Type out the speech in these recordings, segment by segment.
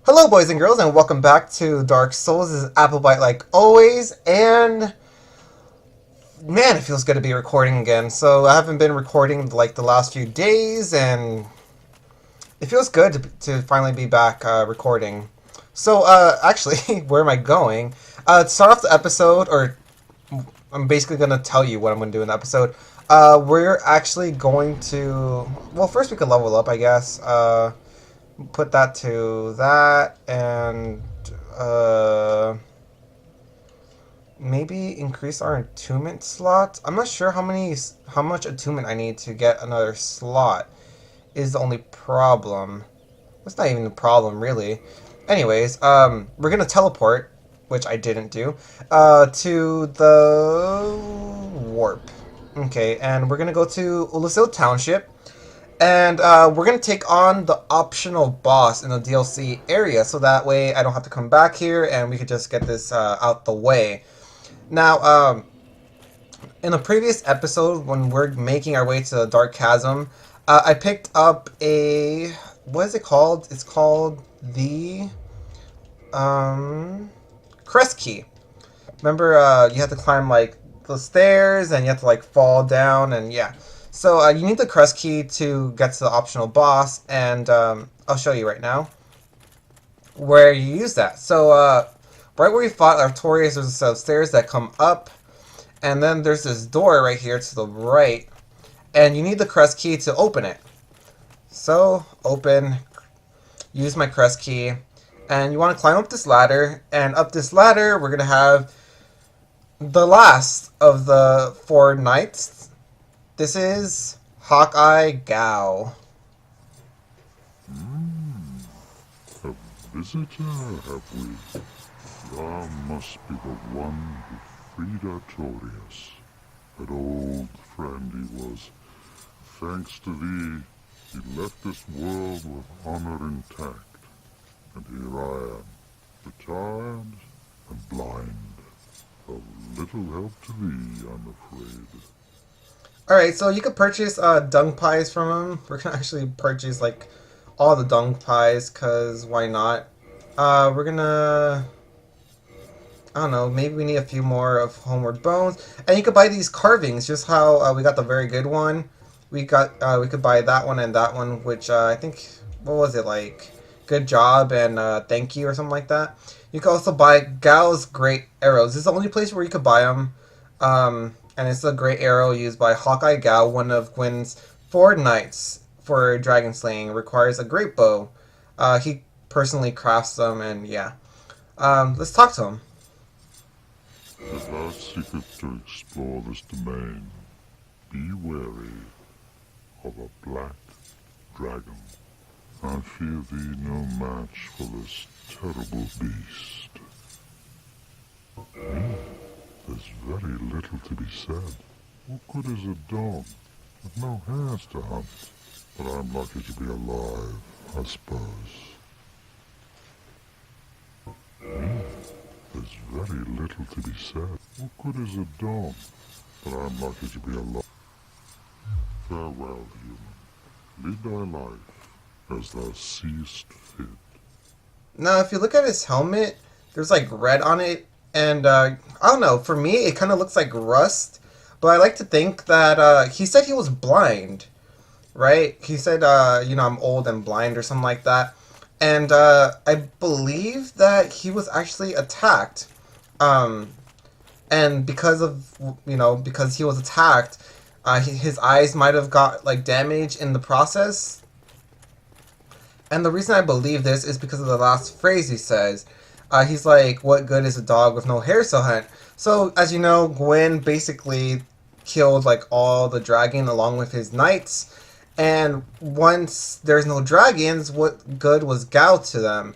Hello, boys and girls, and welcome back to Dark Souls. This is AppleByte, like always, and man, it feels good to be recording again. So I haven't been recording like the last few days, and it feels good to finally be back recording. So, actually, where am I going? To start off the episode, or I'm basically going to tell you what I'm going to do in the episode. We're actually going to... Well, first we could level up, I guess. Put that to that, and maybe increase our attunement slot. I'm not sure how much attunement I need to get another slot is the only problem. That's not even the problem, really. Anyways, we're gonna teleport, which I didn't do, to the warp. Okay, and we're gonna go to Ulasil Township. And we're going to take on the optional boss in the DLC area, so that way I don't have to come back here and we could just get this out the way. Now, in the previous episode, when we're making our way to the Dark Chasm, I picked up a... What is it called? It's called the... Crest Key. Remember, you have to climb, like, the stairs, and you have to, like, fall down, and yeah. So you need the crest key to get to the optional boss, and I'll show you right now where you use that. So right where we fought Artorias, there's a set of stairs that come up, and then there's this door right here to the right, and you need the crest key to open it. So open, use my crest key, and you want to climb up this ladder, and up this ladder we're going to have the last of the 4 knights. This is Hawkeye Gao. A visitor, have we? Thou must be the one who freed Artorias. An old friend he was. Thanks to thee, he left this world with honor intact. And here I am, retired and blind. Of little help to thee, I'm afraid. Alright, so you could purchase dung pies from him. We're gonna actually purchase like all the dung pies, cause why not? We're gonna... I don't know, maybe we need a few more of Homeward Bones. And you could buy these carvings, just how we got the very good one. We could buy that one and that one, which I think, what was it, like, good job and thank you or something like that. You could also buy Gao's Great Arrows. This is the only place where you could buy them. And it's a great arrow used by Hawkeye Gao, one of Gwyn's 4 knights for dragon slaying. It requires a great bow. He personally crafts them, and yeah. Let's talk to him. If thou seekest to explore this domain, be wary of a black dragon. I fear thee no match for this terrible beast. There's very little to be said. What good is a dog with no hairs to hunt? But I'm lucky to be alive, I suppose. There's very little to be said. What good is a dog? But I'm lucky to be alive. Farewell, human. Lead thy life as thou seest fit. Now, if you look at his helmet, there's like red on it. And, I don't know, for me, it kind of looks like rust. But I like to think that, he said he was blind, right? He said, I'm old and blind or something like that. And, I believe that he was actually attacked. And because of, because he was attacked, his eyes might have got, like, damaged in the process. And the reason I believe this is because of the last phrase he says. He's like, what good is a dog with no hair to hunt? So, as you know, Gwyn basically killed, like, all the dragon along with his knights. And once there's no dragons, what good was Gao to them?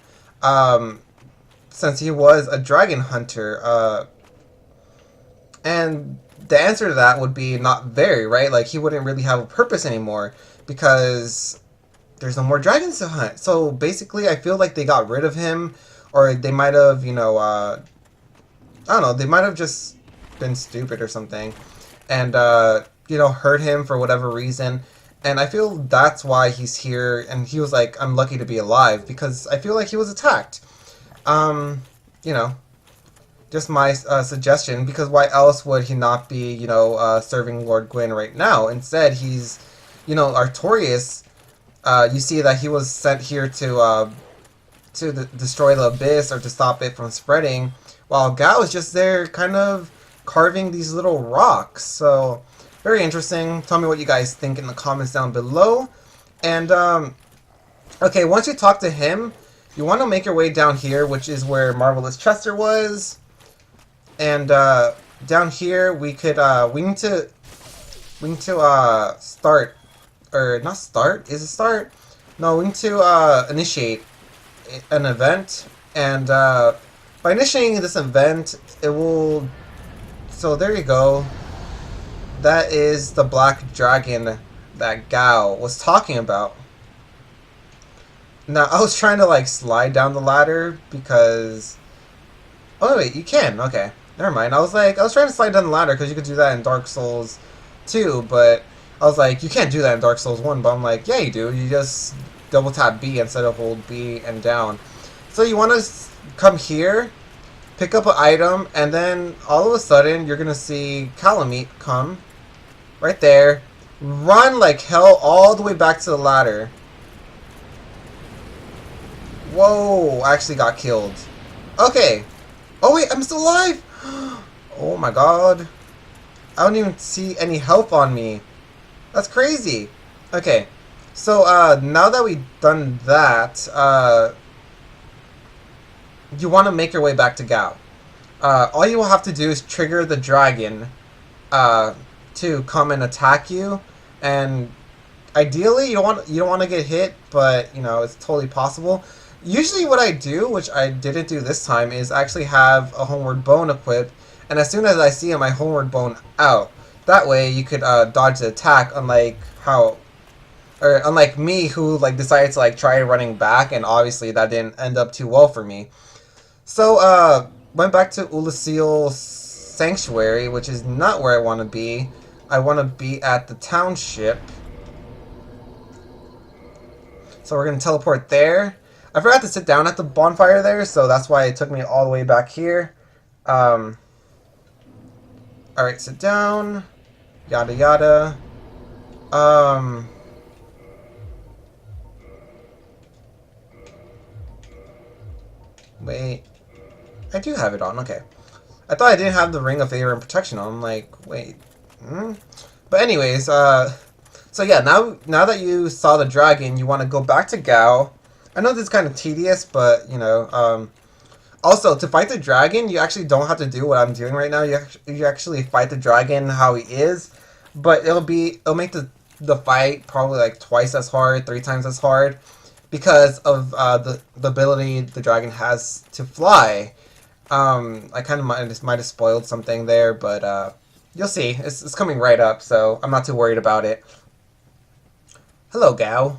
Since he was a dragon hunter. And the answer to that would be not very, right? Like, he wouldn't really have a purpose anymore. Because there's no more dragons to hunt. So, basically, I feel like they got rid of him. Or they might have, I don't know, they might have just been stupid or something. And, hurt him for whatever reason. And I feel that's why he's here, and he was like, I'm lucky to be alive, because I feel like he was attacked. Um, you know, just my suggestion, because why else would he not be, serving Lord Gwyn right now? Instead, he's, Artorias, you see that he was sent here to destroy the abyss or to stop it from spreading, while Gao is just there kind of carving these little rocks. So, very interesting. Tell me what you guys think in the comments down below. And, okay, once you talk to him, you want to make your way down here, which is where Marvelous Chester was. And, down here, we need to start, or not start, is it start? No, we need to, initiate an event, and, by initiating this event, it will, so there you go. That is the black dragon that Gao was talking about. Now, I was trying to, like, slide down the ladder because... Oh, wait, you can. Okay. Never mind. I was trying to slide down the ladder because you could do that in Dark Souls 2, but I was like, you can't do that in Dark Souls 1, but I'm like, yeah, you do. You just double tap B instead of hold B and down. So you want to come here, pick up an item, and then all of a sudden, you're going to see Kalameet come. Right there. Run like hell all the way back to the ladder. Whoa, I actually got killed. Okay. Oh wait, I'm still alive! Oh my god. I don't even see any health on me. That's crazy. Okay. So, now that we've done that, you want to make your way back to Gao. All you will have to do is trigger the dragon, to come and attack you, and ideally you don't want to get hit, but it's totally possible. Usually what I do, which I didn't do this time, is actually have a homeward bone equipped, and as soon as I see my homeward bone out, that way you could dodge the attack, unlike me, who decided to try running back, and obviously that didn't end up too well for me. So went back to Ulasil Sanctuary, which is not where I want to be. I want to be at the township. So we're going to teleport there. I forgot to sit down at the bonfire there, so that's why it took me all the way back here. Alright, sit down. Yada yada. Wait. I do have it on, okay. I thought I didn't have the Ring of Favor and Protection on. I'm like, wait. But anyways, so yeah, now that you saw the dragon, you want to go back to Gao. I know this is kind of tedious, but, also, to fight the dragon, you actually don't have to do what I'm doing right now. You actually fight the dragon how he is, but it'll make the fight probably twice as hard, 3 times as hard, because of the ability the dragon has to fly. I kind of might have spoiled something there, but you'll see. It's coming right up, so I'm not too worried about it. Hello, Gao.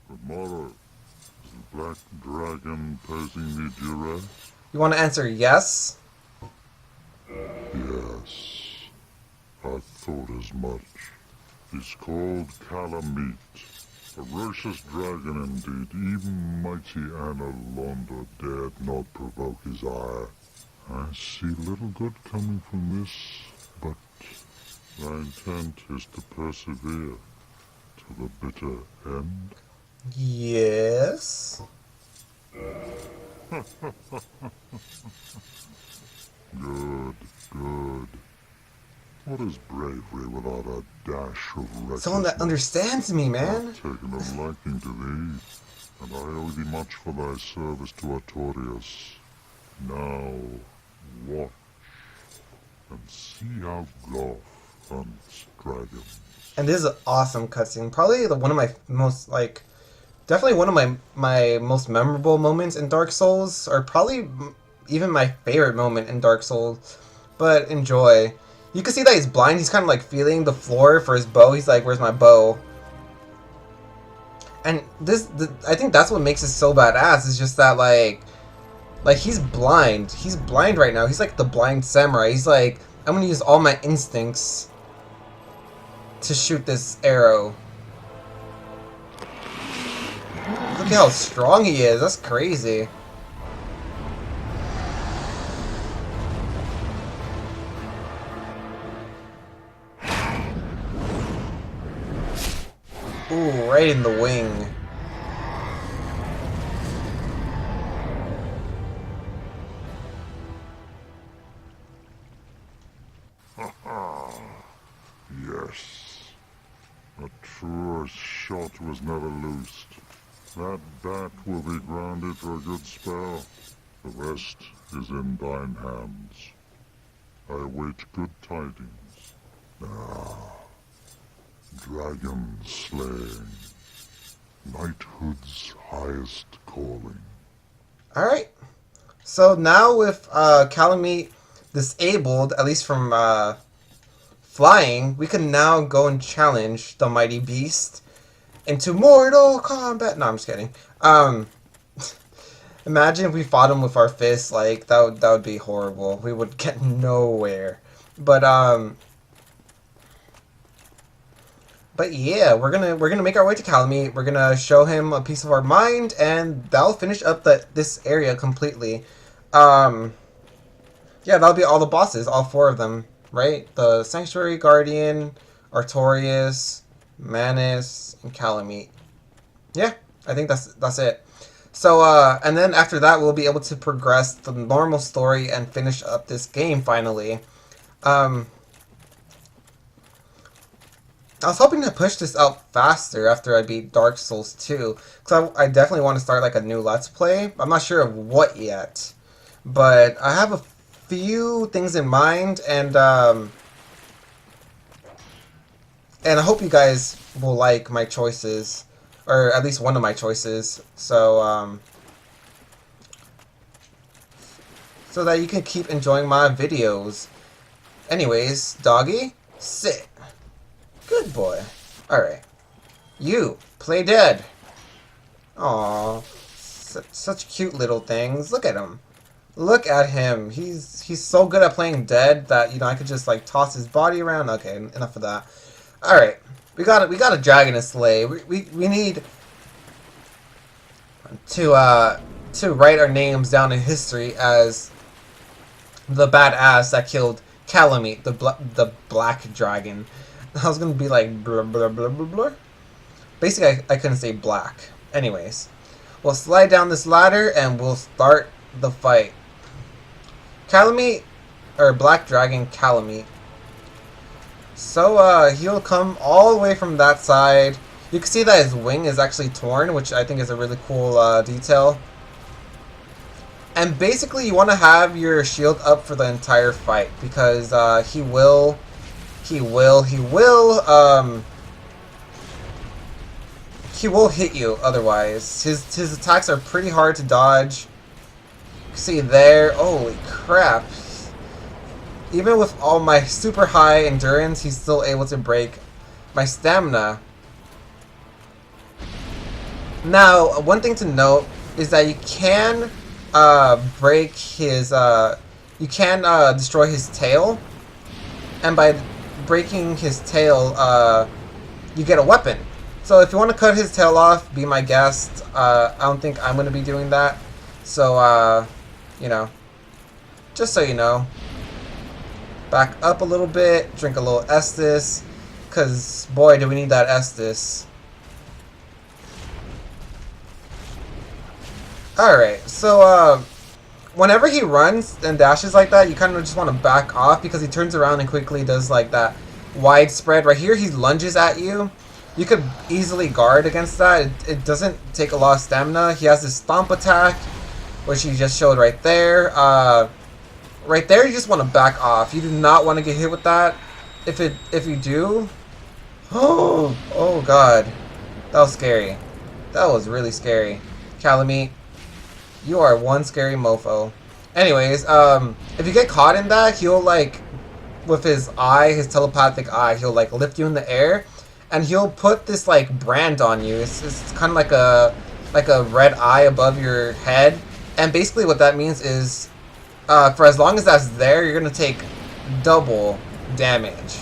Tomorrow, is the black dragon posing me duress? You want to answer yes? Yes, I thought as much. He's called Kalameet. Ferocious dragon indeed, even mighty Analonda dared not provoke his ire. I see little good coming from this, but thy intent is to persevere to the bitter end. Yes. Good, good. What is bravery without a dash of recklessness? Someone that understands me, man. I've taken a liking to thee, and I owe thee much for thy service to Artorias. Now, watch, and see how Goth hunts dragons. And this is an awesome cutscene. Probably one of my most, definitely one of my most memorable moments in Dark Souls, or probably even my favorite moment in Dark Souls. But enjoy. You can see that he's blind. He's kind of feeling the floor for his bow. He's like, where's my bow? And I think that's what makes it so badass. Is just that he's blind. He's blind right now. He's like the blind samurai. He's like, I'm gonna use all my instincts. to shoot this arrow. Look at how strong he is. That's crazy. Ooh, right in the wing. Yes. A truer shot was never loosed. That bat will be grounded for a good spell. The rest is in thine hands. I await good tidings. Now, dragon slaying. Knighthood's highest calling. Alright. So now with Kalameet disabled, at least from flying, we can now go and challenge the mighty beast into mortal combat. No, I'm just kidding. Imagine if we fought him with our fists. Like that would be horrible. We would get nowhere. But yeah, we're gonna make our way to Kalameet. We're gonna show him a piece of our mind, and that'll finish up this area completely. Yeah, that'll be all the bosses, all 4 of them, right? The Sanctuary Guardian, Artorias, Manus, and Kalameet. Yeah, I think that's it. So, and then after that, we'll be able to progress the normal story and finish up this game finally. I was hoping to push this out faster after I beat Dark Souls 2, because I definitely want to start like a new Let's Play. I'm not sure of what yet, but I have a few things in mind, and I hope you guys will like my choices, or at least one of my choices, so so that you can keep enjoying my videos. Anyways, doggy, sit. Good boy. Alright. You, play dead. Aww. Such cute little things. Look at him. Look at him. He's so good at playing dead that, you know, I could just, like, toss his body around. Okay, enough of that. Alright. We got a dragon to slay. We need to write our names down in history as the badass that killed Kalameet, the black dragon. I was gonna be like blah blah blah blah blah. Basically, I couldn't say black. Anyways, we'll slide down this ladder and we'll start the fight. Kalameet, or Black Dragon Kalameet. So he'll come all the way from that side. You can see that his wing is actually torn, which I think is a really cool detail. And basically, you want to have your shield up for the entire fight because he will hit you otherwise. His attacks are pretty hard to dodge. See there, holy crap. Even with all my super high endurance, he's still able to break my stamina. Now, one thing to note is that you can break his you can destroy his tail, and by breaking his tail, you get a weapon. So if you want to cut his tail off, be my guest. I don't think I'm going to be doing that. So, you know, just so you know. Back up a little bit, drink a little Estus, because, boy, do we need that Estus. Alright, so, whenever he runs and dashes like that, you kind of just want to back off because he turns around and quickly does like that widespread. Right here, he lunges at you. You could easily guard against that. It doesn't take a lot of stamina. He has this stomp attack, which he just showed right there. Right there, you just want to back off. You do not want to get hit with that. If you do, oh god, that was scary. That was really scary. Kalameet, you are one scary mofo. Anyways, if you get caught in that, he'll like, with his eye, his telepathic eye, he'll like lift you in the air, and he'll put this like brand on you. It's kind of like a red eye above your head, and basically what that means is, for as long as that's there, you're gonna take double damage.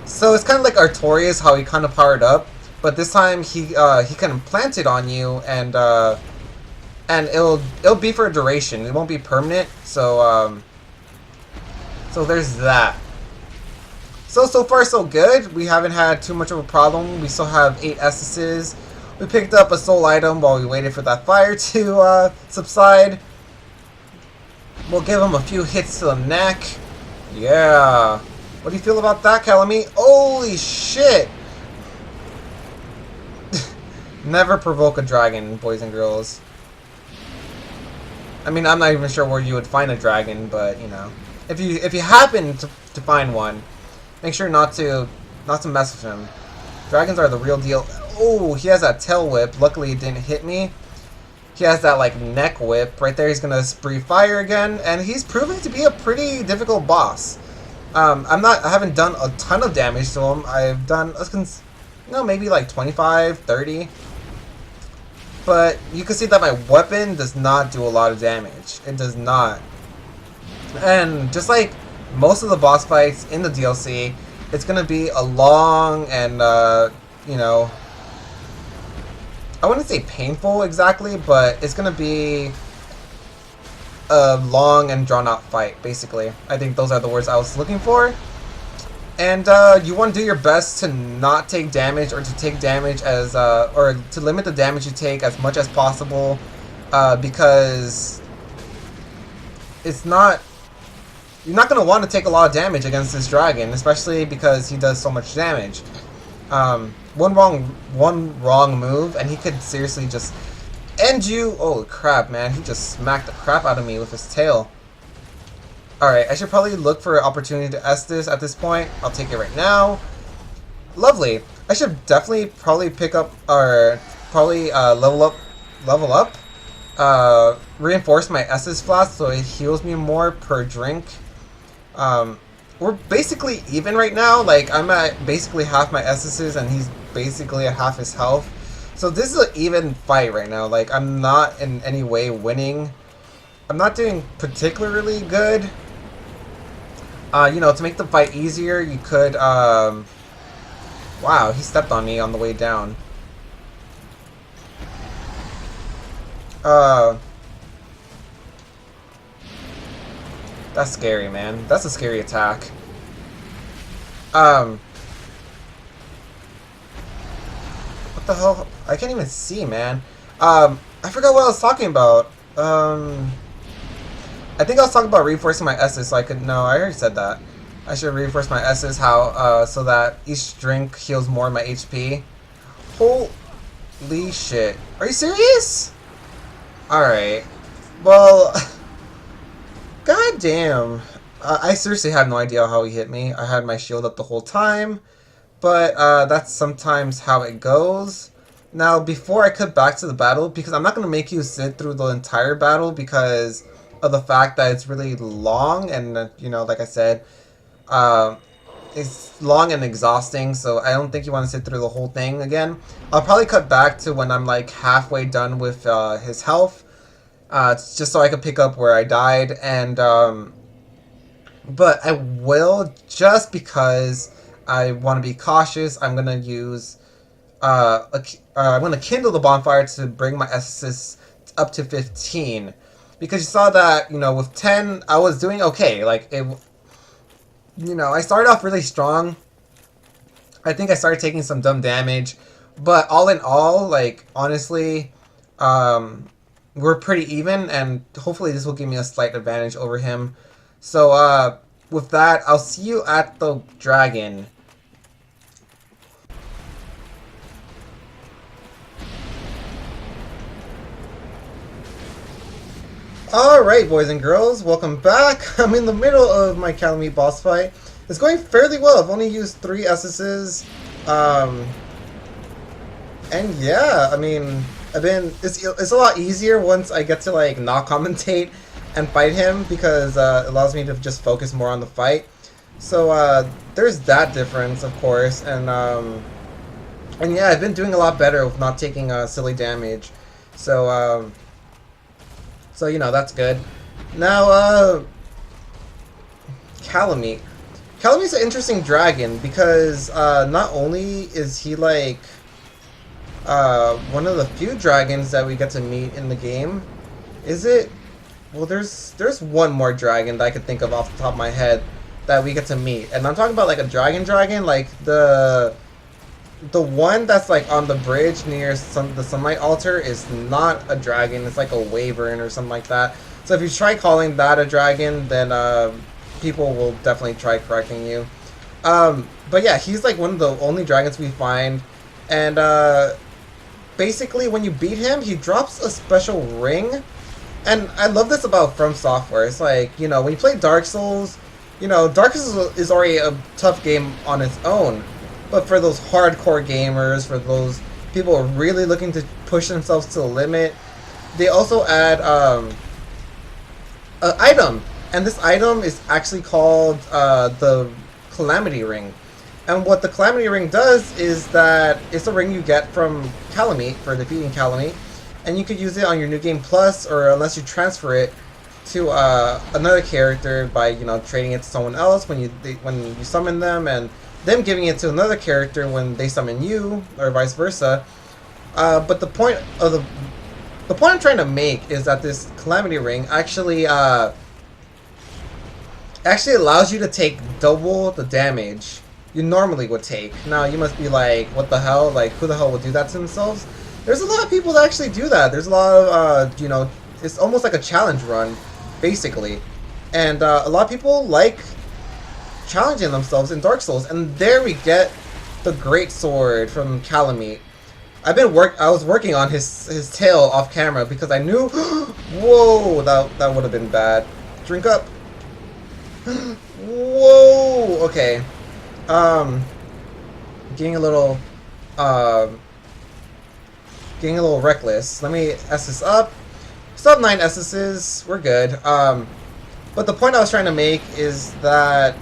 So it's kind of like Artorias, how he kind of powered up, but this time he can plant it on you, and it'll be for a duration. It won't be permanent. So there's that. So far so good. We haven't had too much of a problem. We still have 8 Essences. We picked up a soul item while we waited for that fire to subside. We'll give him a few hits to the neck. Yeah. What do you feel about that, Kalameet? Holy shit! Never provoke a dragon, boys and girls. I mean, I'm not even sure where you would find a dragon, but you know, if you happen to find one, make sure not to mess with him. Dragons are the real deal. Oh, he has that tail whip. Luckily, it didn't hit me. He has that like neck whip right there. He's gonna spree fire again, and he's proving to be a pretty difficult boss. I haven't done a ton of damage to him. I've done, maybe like 25, 30. But you can see that my weapon does not do a lot of damage. It does not. And just like most of the boss fights in the DLC, it's gonna be a long and you know, I wouldn't say painful exactly, but it's gonna be a long and drawn out fight, basically. I think those are the words I was looking for. And you want to do your best to not take damage, or to take damage as or to limit the damage you take as much as possible, because it's not, you're not going to want to take a lot of damage against this dragon, especially because he does so much damage. One wrong move and he could seriously just end you. Oh crap, man, he just smacked the crap out of me with his tail. Alright, I should probably look for an opportunity to S this at this point. I'll take it right now. Lovely. I should definitely probably pick up, or probably level up. Reinforce my S's flask so it heals me more per drink. We're basically even right now. Like, I'm at basically half my S's and he's basically at half his health. So this is an even fight right now. Like, I'm not in any way winning. I'm not doing particularly good. You know, to make the fight easier, you could, wow, he stepped on me on the way down. That's scary, man. That's a scary attack. What the hell? I can't even see, man. I forgot what I was talking about. I think I was talking about reinforcing my S's, so I could. No, I already said that. I should reinforce my S's so that each drink heals more of my HP. Holy shit! Are you serious? All right. Well, goddamn. I seriously had no idea how he hit me. I had my shield up the whole time, but that's sometimes how it goes. Now, before I cut back to the battle, because I'm not gonna make you sit through the entire battle because of the fact that it's really long, and you know, like I said, it's long and exhausting, so I don't think you want to sit through the whole thing again. I'll probably cut back to when I'm like halfway done with his health, just so I can pick up where I died. And but I will, just because I want to be cautious, I'm gonna use I'm gonna kindle the bonfire to bring my S's up to 15. Because you saw that, you know, with 10, I was doing okay. Like, it, you know, I started off really strong. I think I started taking some dumb damage. But all in all, like, honestly, we're pretty even. And hopefully this will give me a slight advantage over him. So, with that, I'll see you at the dragon. Alright, boys and girls, welcome back. I'm in the middle of my Kalameet boss fight. It's going fairly well. I've only used 3 S's. And yeah, I mean, it's a lot easier once I get to like not commentate and fight him, because it allows me to just focus more on the fight. So there's that difference, of course, and yeah, I've been doing a lot better with not taking silly damage. So you know, that's good. Now, Kalameet. Kalameet's an interesting dragon because not only is he like one of the few dragons that we get to meet in the game. Is it? Well, there's one more dragon that I could think of off the top of my head that we get to meet, and I'm talking about like a dragon, like the one that's like on the bridge near the sunlight altar is not a dragon. It's like a wyvern or something like that. So if you try calling that a dragon, then people will definitely try correcting you. But yeah, he's like one of the only dragons we find, and basically when you beat him, he drops a special ring. And I love this about From Software. It's like, you know, when you play Dark Souls, you know, Dark Souls is already a tough game on its own. But for those hardcore gamers, for those people who are really looking to push themselves to the limit, they also add an item. And this item is actually called the Calamity Ring. And what the Calamity Ring does is that it's a ring you get from Kalameet for defeating Kalameet. And you could use it on your New Game Plus, or unless you transfer it to another character by, you know, trading it to someone else when you summon them, and them giving it to another character when they summon you, or vice versa. But the point I'm trying to make is that this Calamity Ring actually allows you to take double the damage you normally would take. Now you must be like, what the hell? Like, who the hell would do that to themselves? There's a lot of people that actually do that. There's a lot of, you know, it's almost like a challenge run, basically. And a lot of people like challenging themselves in Dark Souls. And there we get the Great Sword from Kalameet. I was working on his tail off camera because I knew, whoa, that would have been bad. Drink up. Whoa, okay. Getting a little reckless. Let me S this up. Still have 9 SS's. We're good. But the point I was trying to make is that,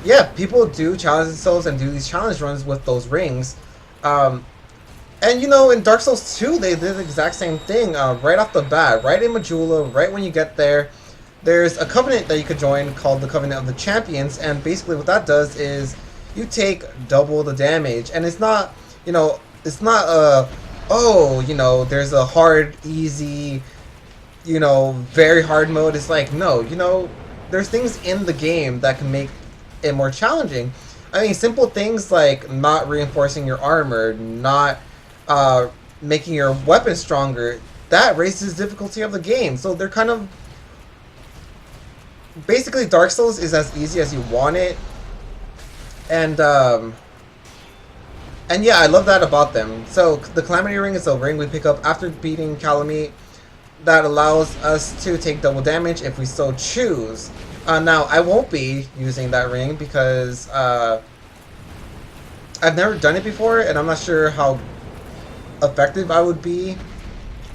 yeah, people do challenge themselves and do these challenge runs with those rings. And you know, in Dark Souls 2, they did the exact same thing right off the bat. Right in Majula, right when you get there, there's a covenant that you could join called the Covenant of the Champions. And basically what that does is you take double the damage. And it's not, you know, it's not oh, you know, there's a hard, easy, you know, very hard mode. It's like, no, you know, there's things in the game that can make it more challenging. I mean, simple things like not reinforcing your armor, not making your weapon stronger, that raises the difficulty of the game. So they're kind of... Basically, Dark Souls is as easy as you want it. And yeah, I love that about them. So the Calamity Ring is a ring we pick up after beating Kalameet that allows us to take double damage if we so choose. Now, I won't be using that ring because I've never done it before, and I'm not sure how effective I would be.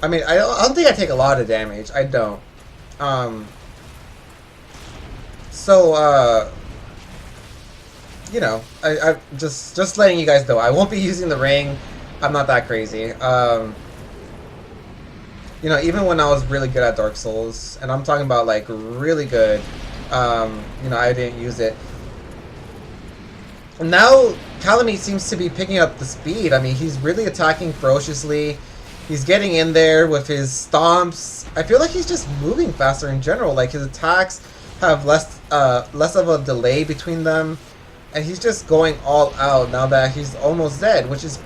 I mean, I don't think I take a lot of damage. I don't. You know, I just letting you guys know, I won't be using the ring. I'm not that crazy. You know, even when I was really good at Dark Souls, and I'm talking about like really good, you know, I didn't use it. Now, Kalameet seems to be picking up the speed. I mean, he's really attacking ferociously. He's getting in there with his stomps. I feel like he's just moving faster in general. Like, his attacks have less of a delay between them. And he's just going all out now that he's almost dead, which is...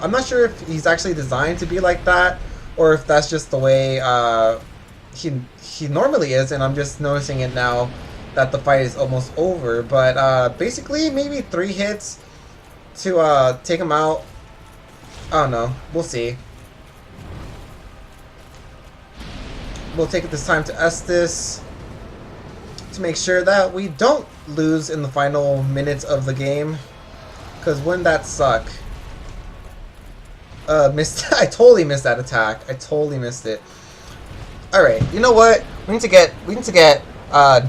I'm not sure if he's actually designed to be like that, or if that's just the way he normally is, and I'm just noticing it now that the fight is almost over. But basically, maybe 3 hits to take him out. I don't know. We'll see. We'll take this time to S this to make sure that we don't lose in the final minutes of the game, because wouldn't that suck? Missed. I totally missed that attack. I totally missed it. All right, you know what? We need to get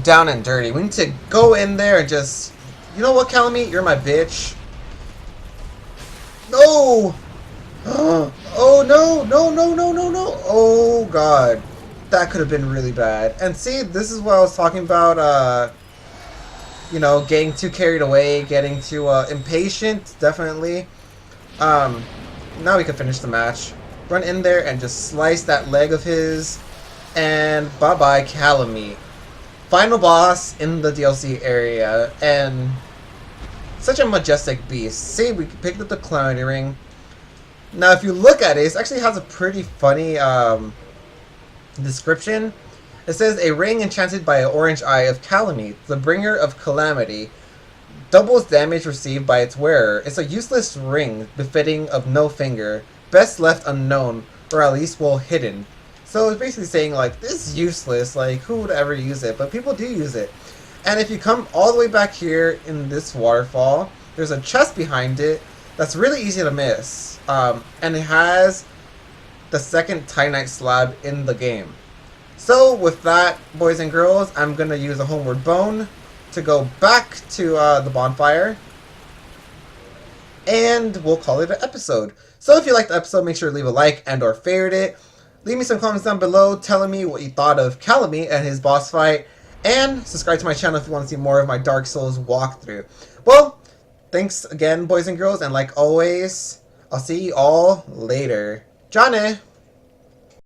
down and dirty. We need to go in there and just, you know what, Kalameet, you're my bitch. No. Oh no! No! No! No! No! No! Oh god, that could have been really bad. And see, this is what I was talking about. getting too carried away, getting too impatient, definitely. Um, Now we can finish the match. Run in there and just slice that leg of his, and bye-bye, Kalameet. Final boss in the DLC area, and such a majestic beast. See, we picked up the Calamity Ring. Now, if you look at it, it actually has a pretty funny description. It says, a ring enchanted by an orange eye of Kalameet, the bringer of calamity, doubles damage received by its wearer. It's a useless ring, befitting of no finger, best left unknown, or at least well hidden. So it's basically saying, like, this is useless, like, who would ever use it? But people do use it. And if you come all the way back here in this waterfall, there's a chest behind it that's really easy to miss. And it has the second Titanite slab in the game. So with that, boys and girls, I'm going to use a homeward bone to go back to the bonfire. And we'll call it an episode. So if you liked the episode, make sure to leave a like and or favorite it. Leave me some comments down below telling me what you thought of Kalameet and his boss fight. And subscribe to my channel if you want to see more of my Dark Souls walkthrough. Well, thanks again, boys and girls. And like always, I'll see you all later. Johnny!